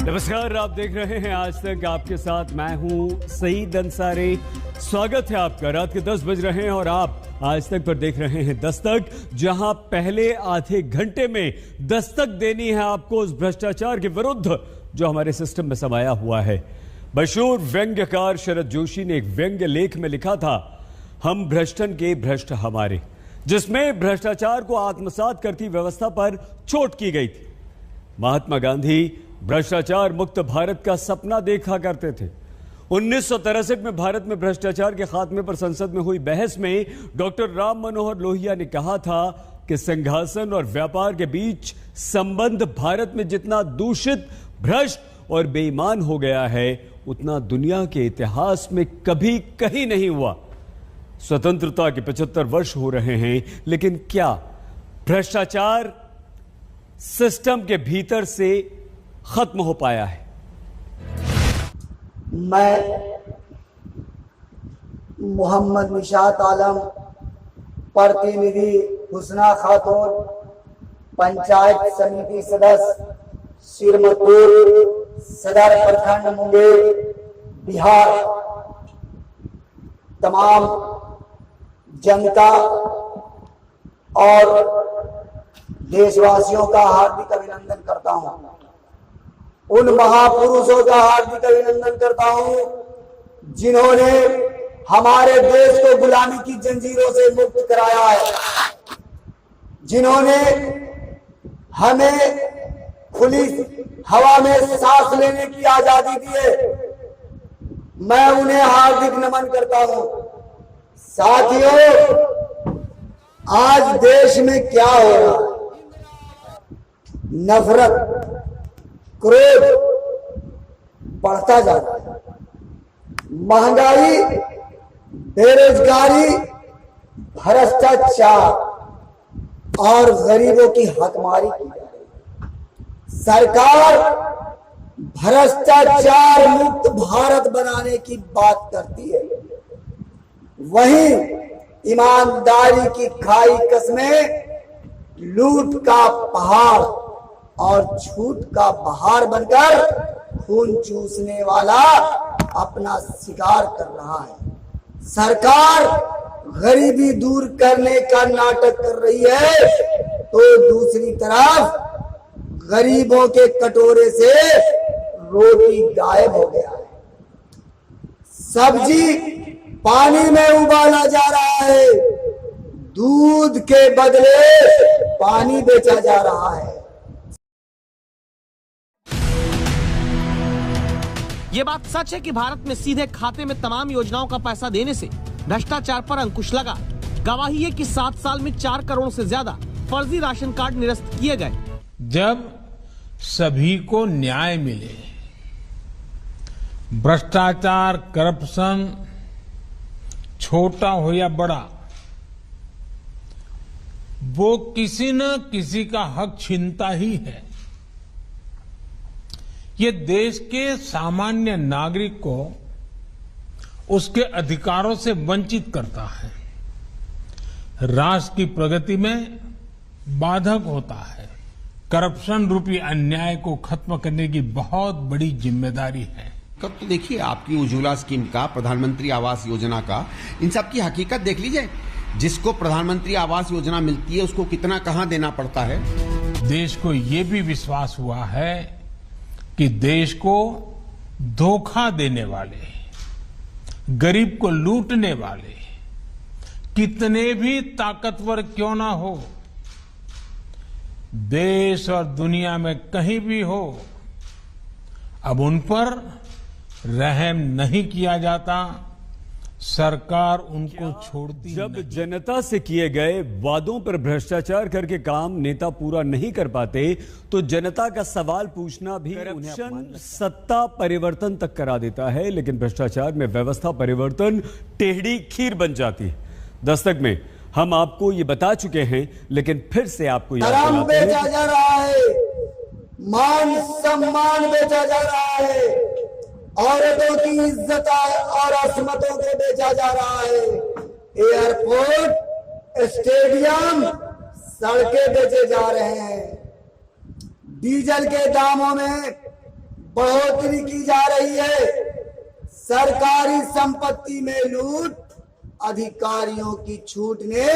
नमस्कार, आप देख रहे हैं आज तक। आपके साथ मैं हूं सईद अंसारी। स्वागत है आपका। रात के 10 बज रहे हैं और आप आज तक पर देख रहे हैं दस्तक, जहां पहले आधे घंटे में दस्तक देनी है आपको उस भ्रष्टाचार के विरुद्ध जो हमारे सिस्टम में समाया हुआ है। मशहूर व्यंग्यकार शरद जोशी ने एक व्यंग्य लेख में लिखा था, हम भ्रष्टन के भ्रष्ट हमारे, जिसमें भ्रष्टाचार को आत्मसात करती व्यवस्था पर चोट की गई थी। महात्मा गांधी भ्रष्टाचार मुक्त भारत का सपना देखा करते थे। 1963 में भारत में भ्रष्टाचार के खात्मे पर संसद में हुई बहस में डॉक्टर राम मनोहर लोहिया ने कहा था कि सिंहासन और व्यापार के बीच संबंध भारत में जितना दूषित, भ्रष्ट और बेईमान हो गया है, उतना दुनिया के इतिहास में कभी कहीं नहीं हुआ। स्वतंत्रता के 75 वर्ष हो रहे हैं, लेकिन क्या भ्रष्टाचार सिस्टम के भीतर से खत्म हो पाया है? मैं मोहम्मद निशात आलम, प्रतिनिधि हुस्ना खातून, पंचायत समिति सदस्य सिरमतुर, सदर प्रखंड मुंगेर, बिहार, तमाम जनता और देशवासियों का हार्दिक अभिनंदन करता हूं। उन महापुरुषों का हार्दिक अभिनंदन करता हूं जिन्होंने हमारे देश को गुलामी की जंजीरों से मुक्त कराया है, जिन्होंने हमें खुली हवा में सांस लेने की आजादी दी है। मैं उन्हें हार्दिक नमन करता हूं। साथियों, आज देश में क्या हो रहा है? नफरत, क्रोध बढ़ता जा रहा है। महंगाई, बेरोजगारी, भ्रष्टाचार और गरीबों की हकमारी की जा रही है। सरकार भ्रष्टाचार मुक्त भारत बनाने की बात करती है, वहीं ईमानदारी की खाई कस्में लूट का पहाड़ और झूठ का बहार बनकर खून चूसने वाला अपना शिकार कर रहा है। सरकार गरीबी दूर करने का नाटक कर रही है, तो दूसरी तरफ गरीबों के कटोरे से रोटी गायब हो गया है। सब्जी पानी में उबाला जा रहा है, दूध के बदले पानी बेचा जा रहा है। ये बात सच है कि भारत में सीधे खाते में तमाम योजनाओं का पैसा देने से भ्रष्टाचार पर अंकुश लगा। गवाही है कि 7 साल में 4 करोड़ से ज्यादा फर्जी राशन कार्ड निरस्त किए गए। जब सभी को न्याय मिले, भ्रष्टाचार, करप्शन छोटा हो या बड़ा, वो किसी न किसी का हक छीनता ही है। ये देश के सामान्य नागरिक को उसके अधिकारों से वंचित करता है, राष्ट्र की प्रगति में बाधक होता है। करप्शन रूपी अन्याय को खत्म करने की बहुत बड़ी जिम्मेदारी है। कब तो देखिए, आपकी उज्ज्वला स्कीम का, प्रधानमंत्री आवास योजना का, इन सब की हकीकत देख लीजिए। जिसको प्रधानमंत्री आवास योजना मिलती है उसको कितना कहां देना पड़ता है। देश को ये भी विश्वास हुआ है कि देश को धोखा देने वाले, गरीब को लूटने वाले कितने भी ताकतवर क्यों ना हो, देश और दुनिया में कहीं भी हो, अब उन पर रहम नहीं किया जाता। सरकार उनको छोड़ती जब नहीं। जनता से किए गए वादों पर भ्रष्टाचार करके काम नेता पूरा नहीं कर पाते, तो जनता का सवाल पूछना भी करप्शन सत्ता परिवर्तन तक करा देता है, लेकिन भ्रष्टाचार में व्यवस्था परिवर्तन टेढ़ी खीर बन जाती है। दस्तक में हम आपको ये बता चुके हैं, लेकिन फिर से आपको याद धर्म दिलाते हैं। बेचा जा रहा है, मान सम्मान बेचा जा रहा है, औरतों की इज्जत और असमतों को बेचा जा रहा है। एयरपोर्ट, स्टेडियम, सड़कें बेचे जा रहे हैं। डीजल के दामों में बढ़ोतरी की जा रही है। सरकारी संपत्ति में लूट, अधिकारियों की छूट ने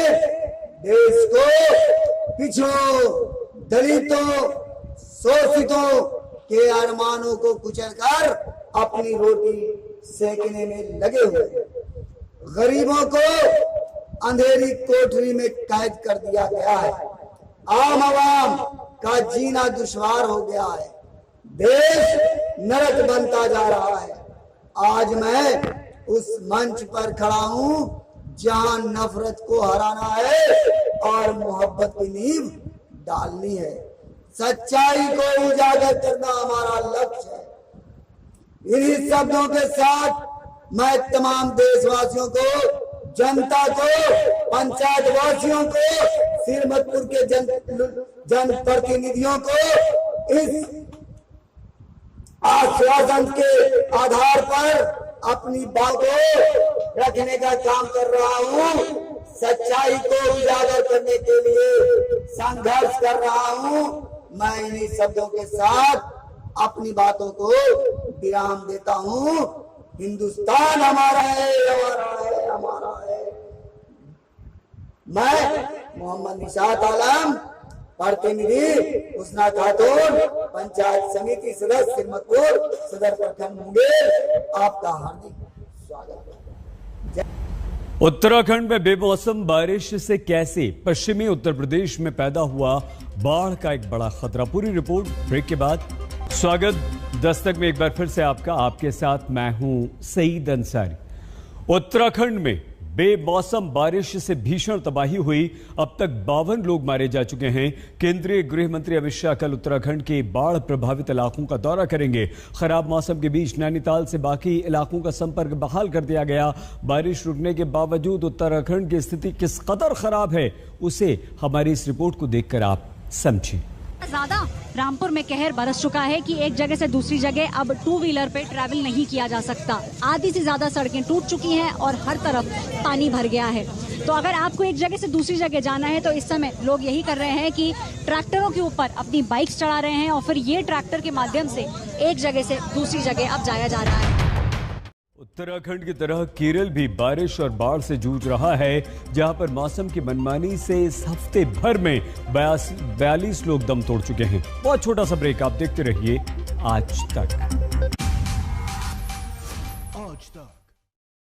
देश को पिछड़ों, दलितों, शोषितों के अरमानों को कुचलकर अपनी रोटी सेकने में लगे हुए हैं। गरीबों को अंधेरी कोठरी में कैद कर दिया गया है। आम आवाम का जीना दुश्वार हो गया है। देश नरक बनता जा रहा है। आज मैं उस मंच पर खड़ा हूं जहां नफरत को हराना है और मोहब्बत की नींव डालनी है। सच्चाई को उजागर करना हमारा लक्ष्य है। इन्हीं शब्दों के साथ मैं तमाम देशवासियों को, जनता को, पंचायत वासियों को, श्रीमतपुर के जनप्रतिनिधियों को इस आश्वासन के आधार पर अपनी बातों रखने का काम कर रहा हूं। सच्चाई को उजागर करने के लिए संघर्ष कर रहा हूं। मैं इन्हीं शब्दों के साथ अपनी बातों को विराम देता हूं। हिंदुस्तान हमारा है, हमारा है, हमारा है। मैं मोहम्मद निशात आलम, प्रतिनिधि हुस्ना खातून, पंचायत समिति सदस्य श्रीमतपुर सदर प्रखंड मुंगेर, आपका हार्दिक स्वागत है। उत्तराखंड में बेमौसम बारिश से कैसे पश्चिमी उत्तर प्रदेश में पैदा हुआ बाढ़ का एक बड़ा खतरा। पूरी रिपोर्ट ब्रेक के बाद। स्वागत दस्तक में एक बार फिर से आपके साथ मैं हूं सईद अंसारी। उत्तराखंड में बेमौसम बारिश से भीषण तबाही हुई। अब तक 52 लोग मारे जा चुके हैं। केंद्रीय गृह मंत्री अमित शाह कल उत्तराखंड के बाढ़ प्रभावित इलाकों का दौरा करेंगे। खराब मौसम के बीच नैनीताल से बाकी इलाकों का संपर्क बहाल कर दिया गया। बारिश रुकने के बावजूद उत्तराखंड की स्थिति किस कदर खराब है, उसे हमारी इस रिपोर्ट को देखकर आप समझिए। ज्यादा रामपुर में कहर बरस चुका है कि एक जगह से दूसरी जगह अब 2 व्हीलर पे ट्रैवल नहीं किया जा सकता। आधी से ज्यादा सड़कें टूट चुकी हैं और हर तरफ पानी भर गया है। तो अगर आपको एक जगह से दूसरी जगह जाना है तो इस समय लोग यही कर रहे हैं कि ट्रैक्टरों के ऊपर अपनी बाइक्स चढ़ा रहे हैं और फिर ये ट्रैक्टर के माध्यम से एक जगह से दूसरी जगह अब जाया जा रहा है। उत्तराखंड की तरह केरल भी बारिश और बाढ़ से जूझ रहा है, जहां पर मौसम की मनमानी से इस हफ्ते भर में 42 लोग दम तोड़ चुके हैं। बहुत छोटा सा ब्रेक, आप देखते रहिए आज तक।